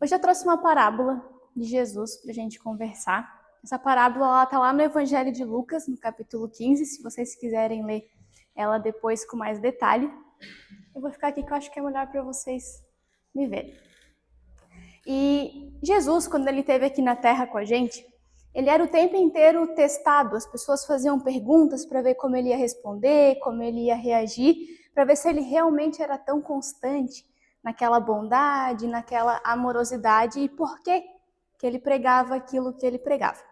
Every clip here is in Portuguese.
Hoje eu trouxe uma parábola de Jesus para a gente conversar. Essa parábola está lá no Evangelho de Lucas, no capítulo 15, se vocês quiserem ler ela depois com mais detalhe. Eu vou ficar aqui que eu acho que é melhor para vocês me verem. E Jesus, quando ele esteve aqui na Terra com a gente, ele era o tempo inteiro testado. As pessoas faziam perguntas para ver como ele ia responder, como ele ia reagir, para ver se ele realmente era tão constante naquela bondade, naquela amorosidade e por que ele pregava aquilo que ele pregava.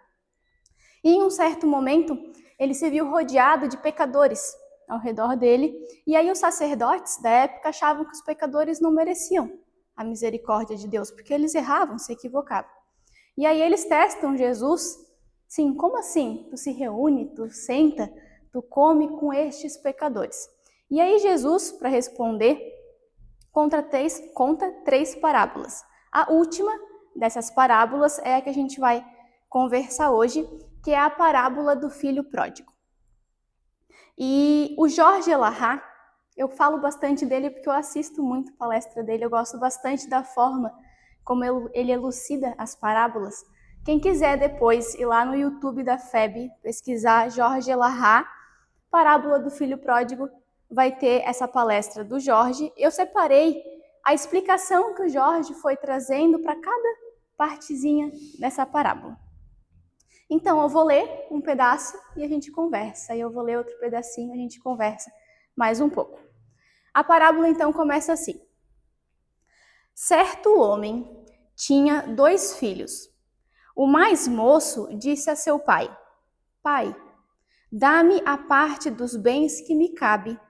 E em um certo momento, ele se viu rodeado de pecadores ao redor dele, e aí os sacerdotes da época achavam que os pecadores não mereciam a misericórdia de Deus, porque eles erravam, se equivocavam. E aí eles testam Jesus, sim, como assim? Tu se reúne, tu senta, tu come com estes pecadores. E aí Jesus, para responder, conta três parábolas. A última dessas parábolas é a que a gente vai conversar hoje, que é a parábola do filho pródigo. E o Georges Elahá, eu falo bastante dele porque eu assisto muito palestra dele, eu gosto bastante da forma como ele elucida as parábolas. Quem quiser depois ir lá no YouTube da FEB, pesquisar Georges Elahá, parábola do filho pródigo, vai ter essa palestra do Jorge. Eu separei a explicação que o Jorge foi trazendo para cada partezinha dessa parábola. Então, eu vou ler um pedaço e a gente conversa. Aí eu vou ler outro pedacinho e a gente conversa mais um pouco. A parábola, então, começa assim. Certo homem tinha 2 filhos. O mais moço disse a seu pai: Pai, dá-me a parte dos bens que me cabe.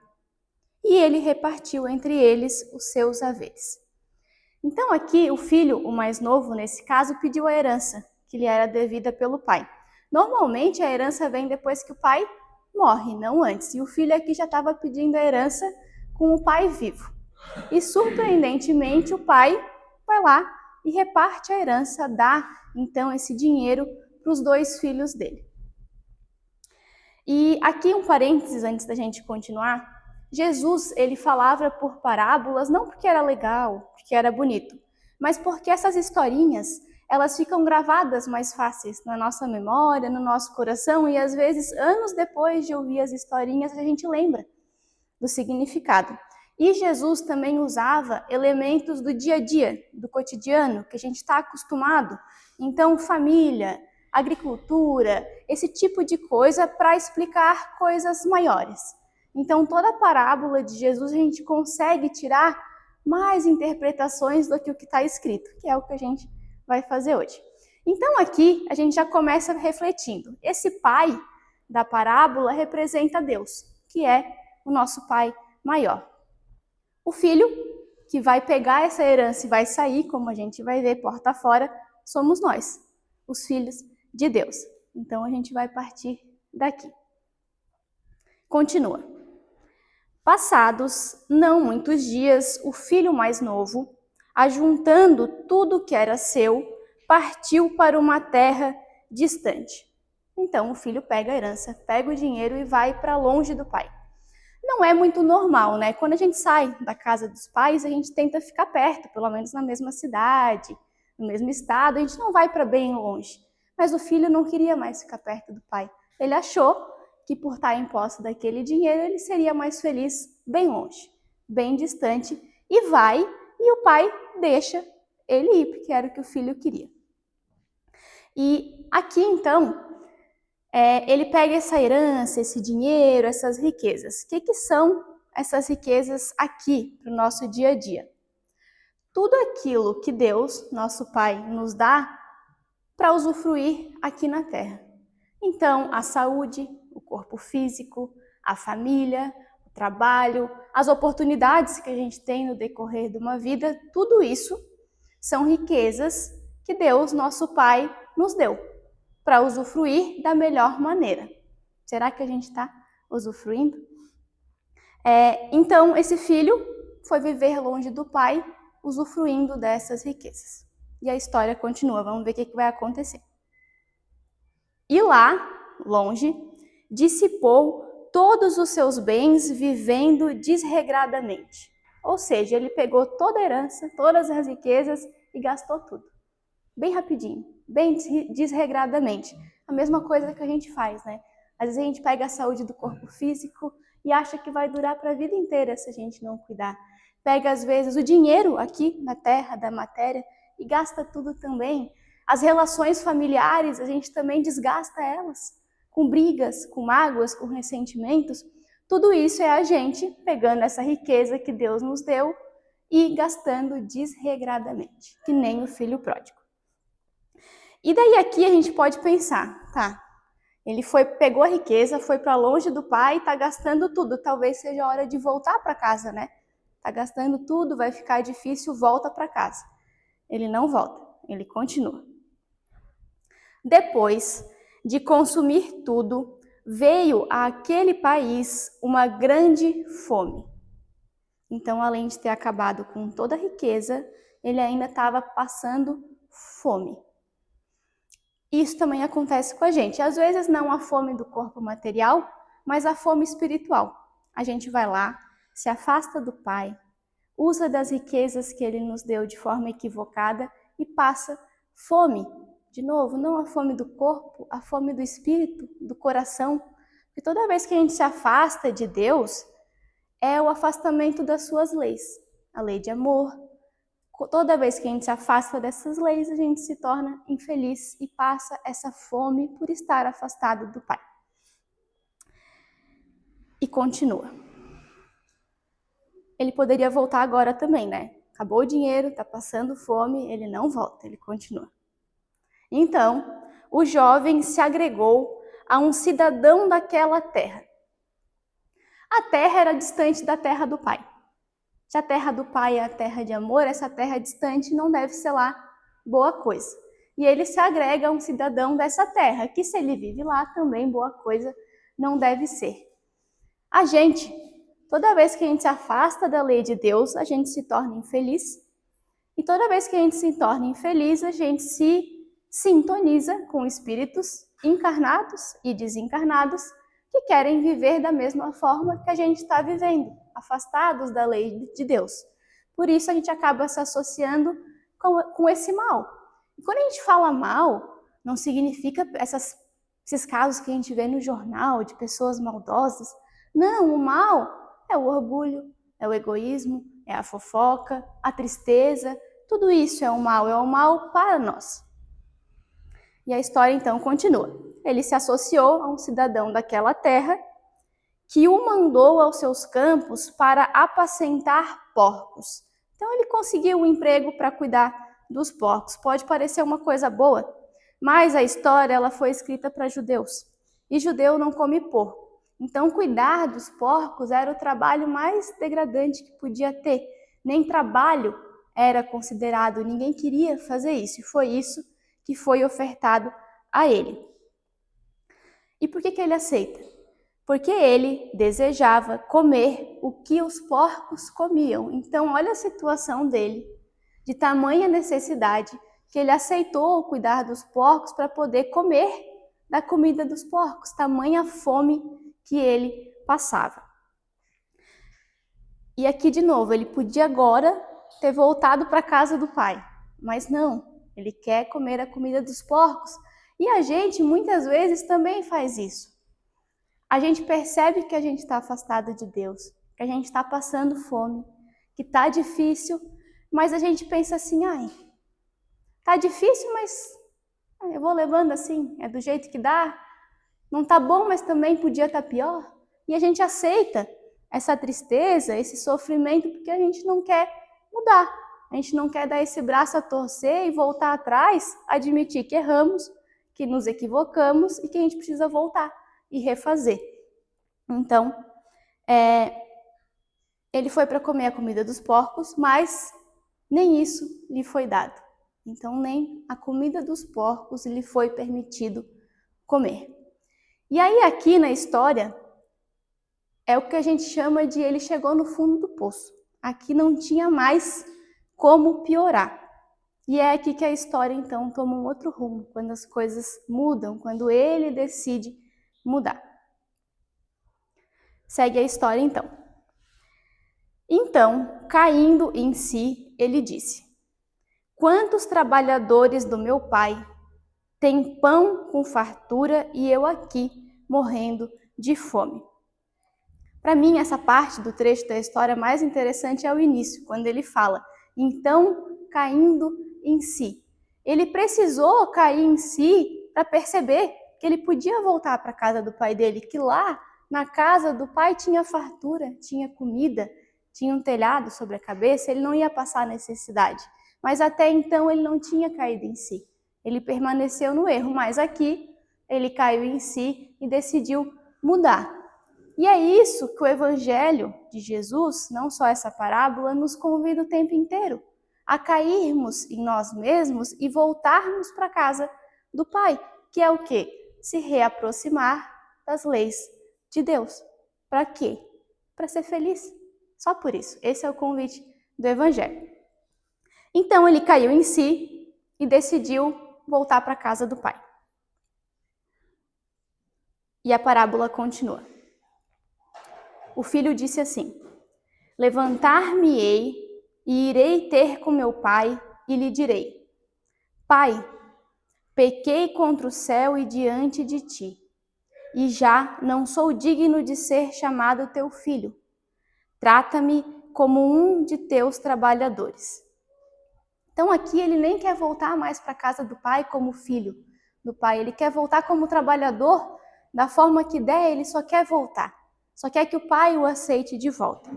E ele repartiu entre eles os seus haveres. Então aqui o filho, o mais novo nesse caso, pediu a herança que lhe era devida pelo pai. Normalmente a herança vem depois que o pai morre, não antes. E o filho aqui já estava pedindo a herança com o pai vivo. E surpreendentemente o pai vai lá e reparte a herança, dá então esse dinheiro para os 2 filhos dele. E aqui um parênteses antes da gente continuar. Jesus, ele falava por parábolas não porque era legal, porque era bonito, mas porque essas historinhas, elas ficam gravadas mais fáceis na nossa memória, no nosso coração, e às vezes, anos depois de ouvir as historinhas, a gente lembra do significado. E Jesus também usava elementos do dia a dia, do cotidiano, que a gente está acostumado. Então, família, agricultura, esse tipo de coisa para explicar coisas maiores. Então, toda a parábola de Jesus a gente consegue tirar mais interpretações do que o que está escrito, que é o que a gente vai fazer hoje. Então, aqui a gente já começa refletindo. Esse pai da parábola representa Deus, que é o nosso pai maior. O filho, que vai pegar essa herança e vai sair, como a gente vai ver, porta fora, somos nós, os filhos de Deus. Então, a gente vai partir daqui. Continua. Passados não muitos dias, o filho mais novo, ajuntando tudo que era seu, partiu para uma terra distante. Então, o filho pega a herança, pega o dinheiro e vai para longe do pai. Não é muito normal, né? Quando a gente sai da casa dos pais, a gente tenta ficar perto, pelo menos na mesma cidade, no mesmo estado, a gente não vai para bem longe. Mas o filho não queria mais ficar perto do pai. Ele achou que por estar em posse daquele dinheiro, ele seria mais feliz bem longe, bem distante, e vai, e o pai deixa ele ir, porque era o que o filho queria. E aqui, então, ele pega essa herança, esse dinheiro, essas riquezas. O que são essas riquezas aqui para o nosso dia a dia? Tudo aquilo que Deus, nosso Pai, nos dá para usufruir aqui na Terra. Então, a saúde, o corpo físico, a família, o trabalho, as oportunidades que a gente tem no decorrer de uma vida, tudo isso são riquezas que Deus, nosso Pai, nos deu para usufruir da melhor maneira. Será que a gente está usufruindo? Então, esse filho foi viver longe do pai, usufruindo dessas riquezas. E a história continua, vamos ver o que vai acontecer. E lá, longe, dissipou todos os seus bens vivendo desregradamente. Ou seja, ele pegou toda a herança, todas as riquezas e gastou tudo. Bem rapidinho, bem desregradamente. A mesma coisa que a gente faz, né? Às vezes a gente pega a saúde do corpo físico e acha que vai durar para a vida inteira se a gente não cuidar. Pega, às vezes, o dinheiro aqui na terra, da matéria, e gasta tudo também. As relações familiares, a gente também desgasta elas, com brigas, com mágoas, com ressentimentos. Tudo isso é a gente pegando essa riqueza que Deus nos deu e gastando desregradamente, que nem o filho pródigo. E daí aqui a gente pode pensar, tá, ele pegou a riqueza, foi para longe do pai, está gastando tudo, talvez seja a hora de voltar para casa, né? Está gastando tudo, vai ficar difícil, volta para casa. Ele não volta, ele continua. Depois de consumir tudo, veio àquele país uma grande fome. Então, além de ter acabado com toda a riqueza, ele ainda estava passando fome. Isso também acontece com a gente. Às vezes não a fome do corpo material, mas a fome espiritual. A gente vai lá, se afasta do Pai, usa das riquezas que Ele nos deu de forma equivocada e passa fome. De novo, não a fome do corpo, a fome do espírito, do coração. Porque toda vez que a gente se afasta de Deus, é o afastamento das suas leis. A lei de amor. Toda vez que a gente se afasta dessas leis, a gente se torna infeliz e passa essa fome por estar afastado do Pai. E continua. Ele poderia voltar agora também, né? Acabou o dinheiro, está passando fome, ele não volta, ele continua. Então, o jovem se agregou a um cidadão daquela terra. A terra era distante da terra do pai. Se a terra do pai é a terra de amor, essa terra distante não deve ser lá boa coisa. E ele se agrega a um cidadão dessa terra, que se ele vive lá, também boa coisa não deve ser. A gente, toda vez que a gente se afasta da lei de Deus, a gente se torna infeliz. E toda vez que a gente se torna infeliz, a gente se sintoniza com espíritos encarnados e desencarnados que querem viver da mesma forma que a gente está vivendo, afastados da lei de Deus. Por isso a gente acaba se associando com esse mal. E quando a gente fala mal, não significa esses casos que a gente vê no jornal de pessoas maldosas. Não, o mal é o orgulho, é o egoísmo, é a fofoca, a tristeza. Tudo isso é o mal para nós. E a história então continua. Ele se associou a um cidadão daquela terra que o mandou aos seus campos para apacentar porcos. Então ele conseguiu um emprego para cuidar dos porcos. Pode parecer uma coisa boa, mas a história ela foi escrita para judeus. E judeu não come porco. Então cuidar dos porcos era o trabalho mais degradante que podia ter. Nem trabalho era considerado, ninguém queria fazer isso. E foi isso que foi ofertado a ele. E por que ele aceita? Porque ele desejava comer o que os porcos comiam. Então, olha a situação dele, de tamanha necessidade, que ele aceitou cuidar dos porcos para poder comer da comida dos porcos, tamanha fome que ele passava. E aqui, de novo, ele podia agora ter voltado para a casa do pai, mas não, ele quer comer a comida dos porcos. E a gente, muitas vezes, também faz isso. A gente percebe que a gente está afastado de Deus, que a gente está passando fome, que está difícil, mas a gente pensa assim, tá difícil, mas eu vou levando assim, é do jeito que dá. Não tá bom, mas também podia estar pior. E a gente aceita essa tristeza, esse sofrimento, porque a gente não quer mudar. A gente não quer dar esse braço a torcer e voltar atrás, admitir que erramos, que nos equivocamos e que a gente precisa voltar e refazer. Então, ele foi para comer a comida dos porcos, mas nem isso lhe foi dado. Então, nem a comida dos porcos lhe foi permitido comer. E aí, aqui na história, é o que a gente chama de ele chegou no fundo do poço. Aqui não tinha mais como piorar. E é aqui que a história, então, toma um outro rumo, quando as coisas mudam, quando ele decide mudar. Segue a história, então. Então, caindo em si, ele disse: Quantos trabalhadores do meu pai têm pão com fartura e eu aqui morrendo de fome? Para mim, essa parte do trecho da história mais interessante é o início, quando ele fala, então caindo em si. Ele precisou cair em si para perceber que ele podia voltar para a casa do pai dele, que lá na casa do pai tinha fartura, tinha comida, tinha um telhado sobre a cabeça, ele não ia passar necessidade. Mas até então ele não tinha caído em si. Ele permaneceu no erro, mas aqui ele caiu em si e decidiu mudar. E é isso que o Evangelho de Jesus, não só essa parábola, nos convida o tempo inteiro, a cairmos em nós mesmos e voltarmos para a casa do Pai, que é o quê? Se reaproximar das leis de Deus. Para quê? Para ser feliz. Só por isso. Esse é o convite do Evangelho. Então ele caiu em si e decidiu voltar para a casa do Pai. E a parábola continua. O filho disse assim: levantar-me-ei e irei ter com meu pai e lhe direi: Pai, pequei contra o céu e diante de ti, e já não sou digno de ser chamado teu filho. Trata-me como um de teus trabalhadores. Então aqui ele nem quer voltar mais para a casa do pai como filho do pai, ele quer voltar como trabalhador, da forma que der, ele só quer voltar. Só quer que o pai o aceite de volta.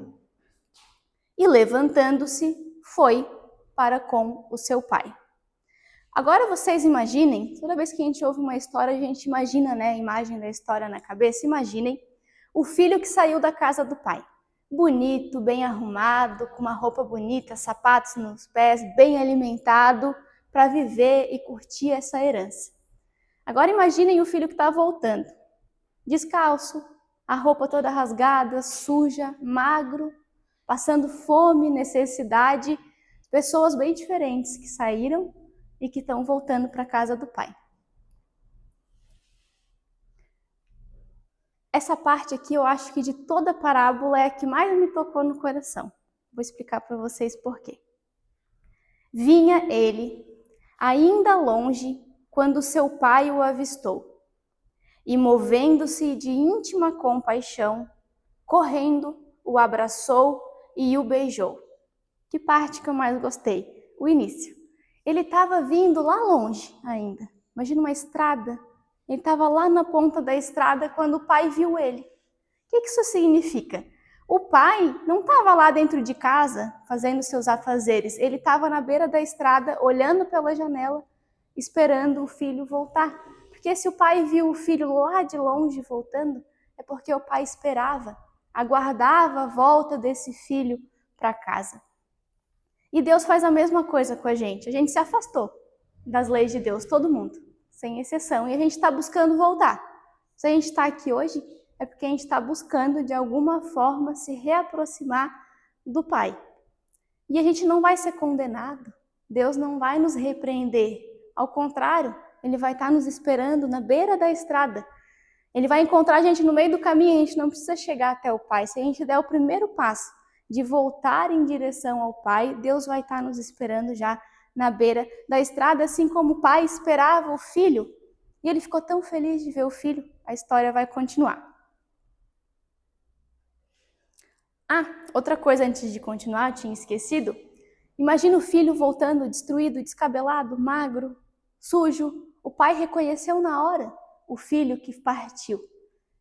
E levantando-se, foi para com o seu pai. Agora vocês imaginem, toda vez que a gente ouve uma história, a gente imagina, né, a imagem da história na cabeça. Imaginem o filho que saiu da casa do pai. Bonito, bem arrumado, com uma roupa bonita, sapatos nos pés, bem alimentado, para viver e curtir essa herança. Agora imaginem o filho que está voltando, descalço, a roupa toda rasgada, suja, magro, passando fome, necessidade, pessoas bem diferentes que saíram e que estão voltando para a casa do pai. Essa parte aqui eu acho que de toda a parábola é a que mais me tocou no coração. Vou explicar para vocês por quê. Vinha ele, ainda longe, quando seu pai o avistou, e movendo-se de íntima compaixão, correndo, o abraçou e o beijou. Que parte que eu mais gostei? O início. Ele estava vindo lá longe ainda. Imagina uma estrada. Ele estava lá na ponta da estrada quando o pai viu ele. O que isso significa? O pai não estava lá dentro de casa fazendo seus afazeres. Ele estava na beira da estrada, olhando pela janela, esperando o filho voltar. Porque se o pai viu o filho lá de longe voltando, é porque o pai esperava, aguardava a volta desse filho para casa. E Deus faz a mesma coisa com a gente. A gente se afastou das leis de Deus, todo mundo, sem exceção. E a gente está buscando voltar. Se a gente está aqui hoje, é porque a gente está buscando, de alguma forma, se reaproximar do Pai. E a gente não vai ser condenado. Deus não vai nos repreender. Ao contrário, Ele vai estar nos esperando na beira da estrada. Ele vai encontrar a gente no meio do caminho. A gente não precisa chegar até o Pai. Se a gente der o primeiro passo de voltar em direção ao Pai, Deus vai estar nos esperando já na beira da estrada, assim como o pai esperava o filho. E ele ficou tão feliz de ver o filho. A história vai continuar. Outra coisa antes de continuar, eu tinha esquecido. Imagina o filho voltando destruído, descabelado, magro, sujo. O pai reconheceu na hora o filho que partiu.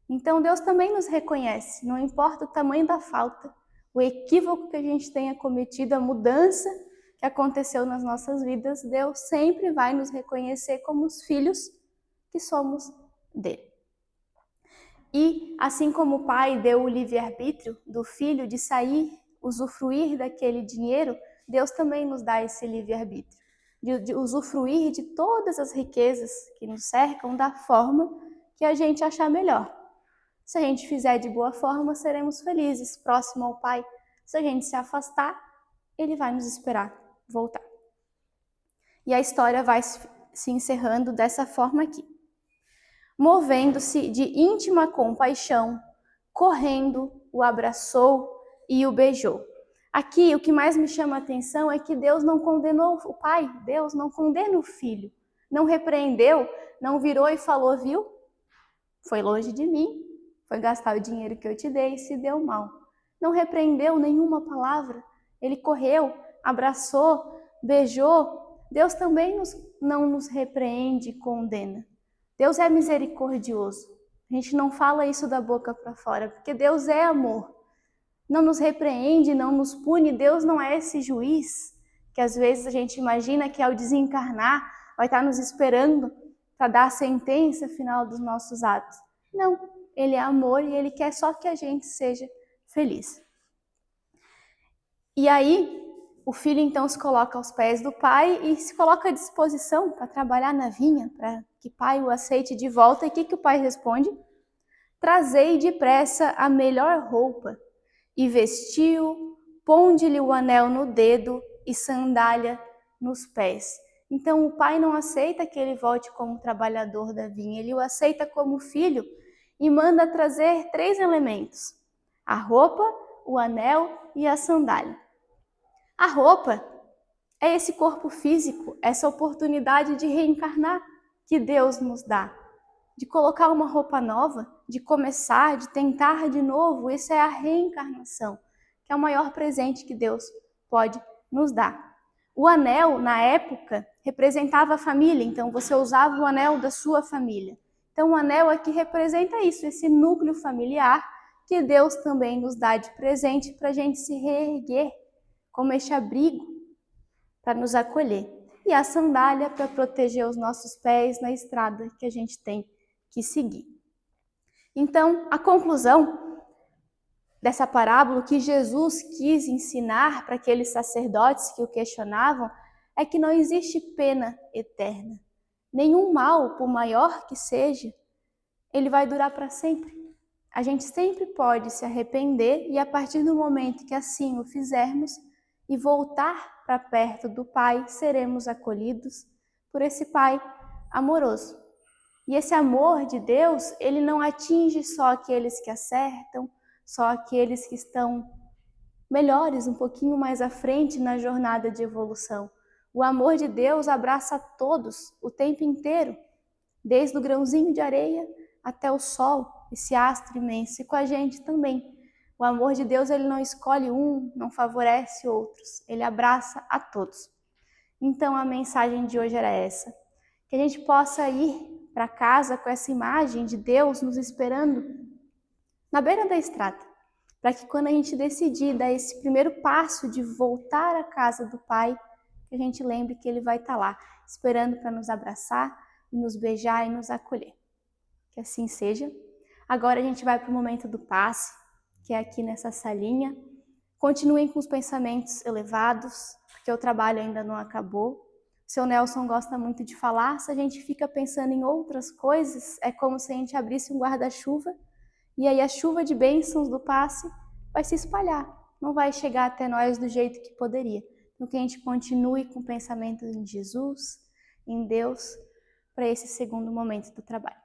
Então Deus também nos reconhece, não importa o tamanho da falta, o equívoco que a gente tenha cometido, a mudança que aconteceu nas nossas vidas, Deus sempre vai nos reconhecer como os filhos que somos dele. E assim como o pai deu o livre-arbítrio do filho de sair, usufruir daquele dinheiro, Deus também nos dá esse livre-arbítrio, de usufruir de todas as riquezas que nos cercam da forma que a gente achar melhor. Se a gente fizer de boa forma, seremos felizes, próximo ao Pai. Se a gente se afastar, Ele vai nos esperar voltar. E a história vai se encerrando dessa forma aqui. Movendo-se de íntima compaixão, correndo, o abraçou e o beijou. Aqui, o que mais me chama a atenção é que Deus não condenou o pai, Deus não condena o filho, não repreendeu, não virou e falou, viu? Foi longe de mim, foi gastar o dinheiro que eu te dei e se deu mal. Não repreendeu nenhuma palavra, ele correu, abraçou, beijou. Deus também não nos repreende e condena. Deus é misericordioso. A gente não fala isso da boca para fora, porque Deus é amor. Não nos repreende, não nos pune. Deus não é esse juiz que às vezes a gente imagina que ao desencarnar vai estar nos esperando para dar a sentença final dos nossos atos. Não, ele é amor e ele quer só que a gente seja feliz. E aí, o filho então se coloca aos pés do pai e se coloca à disposição para trabalhar na vinha, para que o pai o aceite de volta. E o que o pai responde? Trazei depressa a melhor roupa. E vestiu, ponde-lhe o anel no dedo e sandália nos pés. Então o pai não aceita que ele volte como trabalhador da vinha, ele o aceita como filho e manda trazer 3 elementos: a roupa, o anel e a sandália. A roupa é esse corpo físico, essa oportunidade de reencarnar que Deus nos dá, de colocar uma roupa nova, de começar, de tentar de novo. Isso é a reencarnação, que é o maior presente que Deus pode nos dar. O anel, na época, representava a família, então você usava o anel da sua família. Então o anel aqui representa isso, esse núcleo familiar que Deus também nos dá de presente para a gente se reerguer, como este abrigo para nos acolher. E a sandália para proteger os nossos pés na estrada que a gente tem que seguir. Então, a conclusão dessa parábola que Jesus quis ensinar para aqueles sacerdotes que o questionavam é que não existe pena eterna. Nenhum mal, por maior que seja, ele vai durar para sempre. A gente sempre pode se arrepender e a partir do momento que assim o fizermos e voltar para perto do Pai, seremos acolhidos por esse Pai amoroso. E esse amor de Deus, ele não atinge só aqueles que acertam, só aqueles que estão melhores, um pouquinho mais à frente na jornada de evolução. O amor de Deus abraça todos o tempo inteiro, desde o grãozinho de areia até o sol, esse astro imenso, e com a gente também. O amor de Deus, ele não escolhe um, não favorece outros, ele abraça a todos. Então a mensagem de hoje era essa, que a gente possa ir para casa com essa imagem de Deus nos esperando na beira da estrada, para que quando a gente decidir dar esse primeiro passo de voltar à casa do Pai, que a gente lembre que Ele vai estar lá, esperando para nos abraçar, nos beijar e nos acolher. Que assim seja. Agora a gente vai para o momento do passe, que é aqui nessa salinha. Continuem com os pensamentos elevados, porque o trabalho ainda não acabou. O seu Nelson gosta muito de falar, se a gente fica pensando em outras coisas, é como se a gente abrisse um guarda-chuva e aí a chuva de bênçãos do passe vai se espalhar, não vai chegar até nós do jeito que poderia. Então que a gente continue com o pensamento em Jesus, em Deus, para esse segundo momento do trabalho.